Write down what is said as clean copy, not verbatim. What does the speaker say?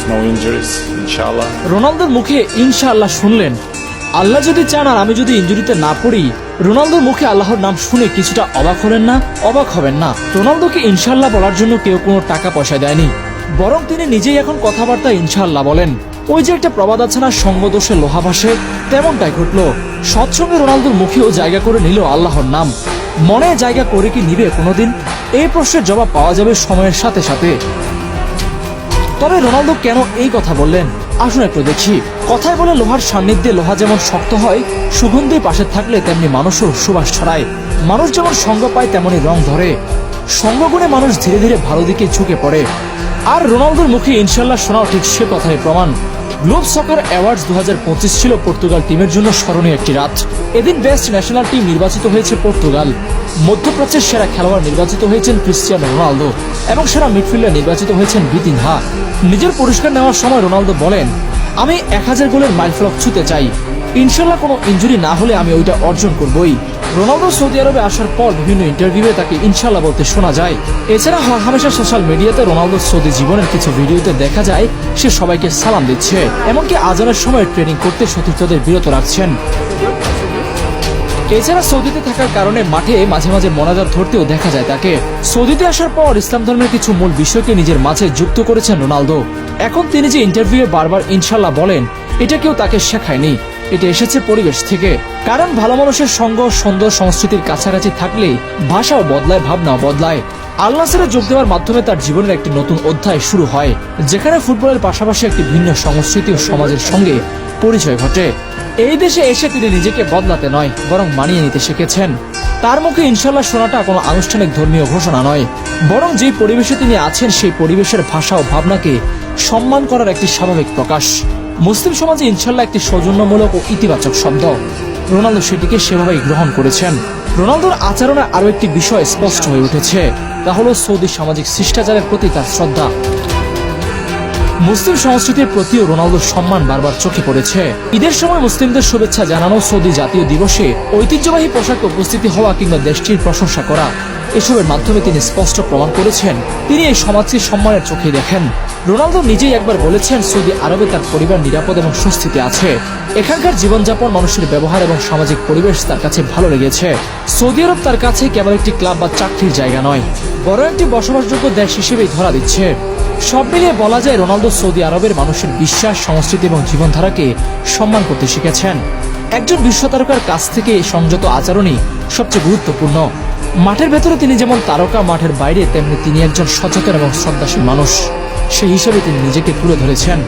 no injuries, inshallah. রোনালদোর মুখে ইনশাআল্লাহ শুনলেন। আল্লাহ যদি চান আর আমি যদি ইনজুরিতে না পড়ি। রোনালদোর মুখে আল্লাহর নাম শুনে কিছুটা অবাক হলেন না? অবাক হবেন না। রোনালদোকে ইনশাআল্লাহ বলার জন্য কেউ কোনো টাকা পয়সা দেয়নি, বরং তিনি নিজেই এখন কথাবার্তা ইনশাআল্লাহ বলেন। ওই যে একটা প্রবাদ আছে না, সঙ্গদোষে লোহা ভাসে, তেমনটাই ঘটলো। সৎসঙ্গে রোনালদোর মুখেও জায়গা করে নিল আল্লাহর নাম। মনে জায়গা করে কি নিবে কোনোদিন? এই প্রশ্নের জবাব পাওয়া যাবে সময়ের সাথে সাথে। তবে রোনালদো কেন এই কথা বললেন, আসুন একটু দেখি। কথায় বলে লোহার সান্নিধ্যে লোহা যেমন শক্ত হয়, সুগন্ধি পাশে থাকলে তেমনি মানুষও সুবাস ছড়ায়। মানুষ যেমন সঙ্গ পায় তেমনি রং ধরে, সঙ্গগুণে মানুষ ধীরে ধীরে ভালো দিকে ঝুঁকে পড়ে। আর রোনালদোর মুখে ইনশাআল্লাহ শোনাও ঠিক সে কথাই প্রমাণ। গ্লোব সকার অ্যাওয়ার্ডস 2025 ছিল পর্তুগাল টিমের জন্য স্মরণীয় একটি রাত। এদিন বেস্ট ন্যাশনাল টিম নির্বাচিত হয়েছে পর্তুগাল, মধ্যপ্রাচ্যের সেরা খেলোয়াড় নির্বাচিত হয়েছেন ক্রিস্টিয়ানো রোনালদো এবং সেরা মিডফিল্ডার নির্বাচিত হয়েছেন ভিতিনহা। নিজের পুরস্কার নেওয়ার সময় রোনালদো বলেন, আমি 1000 গোলের মাইলফলক ছুঁতে চাই, ইনশাআল্লাহ কোনো ইনজুরি না হলে আমি ওইটা অর্জন করবই। রোনালদো সৌদি আরবে আসার পর বিভিন্ন ইন্টারভিউয়ে তাকে ইনশাআল্লাহ বলতে শোনা যায়। এছাড়া হামেশা সোশ্যাল মিডিয়াতে রোনালদোর সৌদি জীবনের কিছু ভিডিওতে দেখা যায় সে সবাইকে সালাম দিচ্ছে, এমনকি আজানের সময় ট্রেনিং করতে সতীর্থদের বিরত রাখছেন। এছাড়া সৌদিতে থাকার কারণে মাঠে মাঝে মাঝে মোনাজাত ধরতেও দেখা যায় তাকে। সৌদিতে আসার পর ইসলাম ধর্মের কিছু মূল বিষয়কে নিজের মাঝে যুক্ত করেছেন রোনালদো। এখন তিনি যে ইন্টারভিউয়ে বারবার ইনশাআল্লাহ বলেন, এটা কেউ তাকে শেখায়নি, এটা এসেছে পরিবেশ থেকে। কারণ ভালো মানুষের সঙ্গ, সুন্দর সংস্কৃতির কাছাকাছি থাকলে ভাষাও বদলায়, ভাবনাও বদলায়। আল নাসরে যোগ দেওয়ার মাধ্যমে তার জীবনের একটি নতুন অধ্যায় শুরু হয়, যেখানে ফুটবলের পাশাপাশি একটি ভিন্ন সংস্কৃতি ও সমাজের সঙ্গে পরিচয় ঘটে। এই দেশে এসে তিনি নিজেকে বদলাতে নয়, বরং মানিয়ে নিতে শিখেছেন। তার মুখে ইনশাআল্লাহ শোনাটা কোনো আনুষ্ঠানিক ধর্মীয় ঘোষণা নয়, বরং যে পরিবেশে তিনি আছেন সেই পরিবেশের ভাষা ও ভাবনাকে সম্মান করার একটি স্বাভাবিক প্রকাশ। মুসলিম সমাজে ইনশাআল্লাহ একটি সৌজন্যমূলক ও ইতিবাচক শব্দ। রোনালদো সেটিকে সেভাবেই গ্রহণ করেছেন। রোনালদোর আচরণে আরও একটি বিষয় স্পষ্ট হয়ে উঠেছে, তা হলো সৌদি সামাজিক শিষ্টাচারের প্রতি তার শ্রদ্ধা। মুসলিম সংস্কৃতির প্রতিও রোনালদোর সম্মান বারবার চোখে পড়েছে। ঈদের সময় মুসলিমদের শুভেচ্ছা জানানো, সৌদি জাতীয় দিবসে ঐতিহ্যবাহী পোশাকে উপস্থিতি হওয়া কিংবা দেশটির প্রশংসা করা, এসবের মাধ্যমে তিনি স্পষ্ট প্রমাণ করেছেন তিনি এই সমাজকে সম্মানের চোখে দেখেন। রোনালদো নিজেই একবার বলেছেন, সৌদি আরবে তার পরিবার নিরাপদ এবং সুস্থিতি আছে। এখানকার জীবনযাপন, মানুষের ব্যবহার এবং সামাজিক পরিবেশ তার কাছে ভালো লেগেছে। সৌদি আরব তার কাছে কেবল একটি ক্লাব বা চাকরির জায়গা নয়, বড় একটি বসবাসযোগ্য দেশ হিসেবেই ধরা দিচ্ছে। সব মিলিয়ে বলা যায় রোনালদো সৌদি আরবের মানুষের বিশ্বাস, সংস্কৃতি এবং জীবনধারাকে সম্মান করতে শিখেছেন। একজন বিশ্ব তারকার কাছ থেকে সংযত আচরণই সবচেয়ে গুরুত্বপূর্ণ। মাঠের ভেতরে তিনি যেমন তারকা, মাঠের বাইরে তেমনি তিনি একজন সচেতন এবং শ্রদ্ধাশীল মানুষ। সেই হিসেবে তিনি নিজেকে তুলে ধরেছেন।